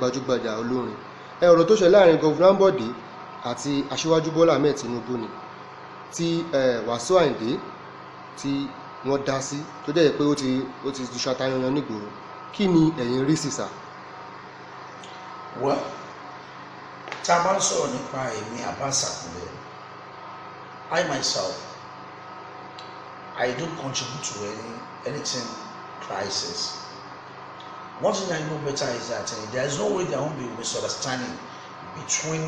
Gbajúgbajà olórin ọ̀rọ̀ tó ṣe láàrin Gọvanọ Ambode àti Aṣíwájú Bọ́lá Ahmed Tinubu ni tí Wasiu Ayinde tí wọ́n dá sí tó jẹ́ pé ó ti ṣàtàyàn nígboro. Kí ni ẹ̀yin rí sí sà? Well, tá a bá ń sọ̀rọ̀ nípa èmi Abbas Akunle, I myself, I don't contribute to anything crisis. One thing I know better is that there is no way there won't be misunderstanding between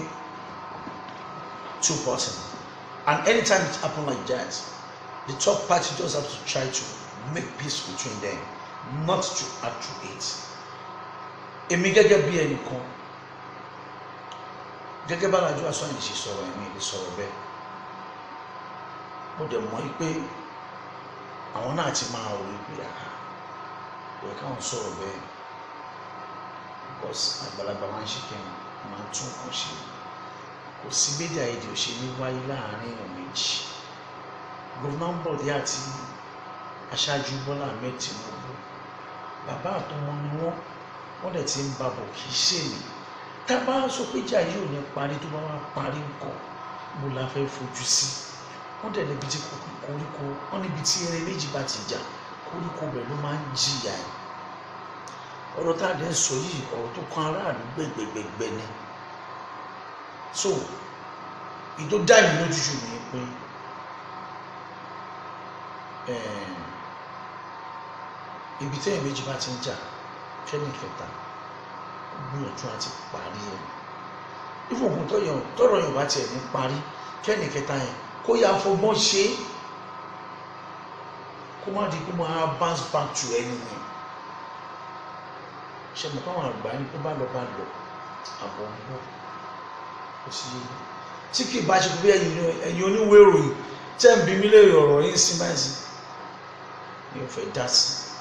two persons. And anytime it happens like that, the top party just have to try to make peace between them. not to add to it. Èmi gẹ́gẹ́ bí ẹnìkan, gẹ́gẹ́ bá Rájí Wàsíù ṣe sọ̀rọ̀ ẹ̀mí lè sọ̀rọ̀ bẹ́ẹ̀. Mo dẹ̀ mọ̀ pé àwọn náà ti máa rò pé ó yẹ káwọn sọ̀rọ̀ bẹ́ẹ̀ because àgbàlagbà máa ń ṣe kẹ́hìn máa ń tún nǹkan ṣe. Kò sí méjì àìdè òṣèlú wáyé láàárín èèyàn méjì. Gọ́vùnà Bọ̀dé àti Aṣáájú Bọ́lá Ahmed Tinubu, bàbá àtọmọ ni wọ́n dẹ̀ ti ń babọ̀ kì í ṣèlè. Tá a bá sọ pé ìjà yìí ò ní parí, tó bá wá parí nǹkan mo la fẹ́ fojú sí. Wọ́n dẹ̀ níbi tí koríko, wọ́n níbi tí eré méjì bá ti jà koríko bẹ̀ ló máa ń jìyà ẹ̀. Ọ̀rọ̀ tá a dẹ̀ ń sọ yìí ọ̀rọ̀ tó kan aráàlú gbẹ̀gbẹ̀gbẹ̀ ni. So ìdó dá ìlú lójúṣù ni pé ibi tẹ́yìn méjì bá ti ń jà kẹ́ni kẹta gbìyànjú àti parí ẹ̀. Ìfowópamọ́ tọrọ yẹn bá tiẹ̀ ní parí kẹ́ni kẹta yẹn kó yá fọgbọ́n ṣe é, kó má di kó máa bounce back to ẹni yẹn. Ṣé mo káwọn àgbà ní kó bá lọ àbọ̀ ń bọ̀ kò sí yé. Tí kì í bá ṣe pé ẹ̀yin oníwèé ìròyìn tẹ́ ń bi mí léèrè ọ̀rọ̀ yín sí báyìí mi ò fẹ́ dá sí.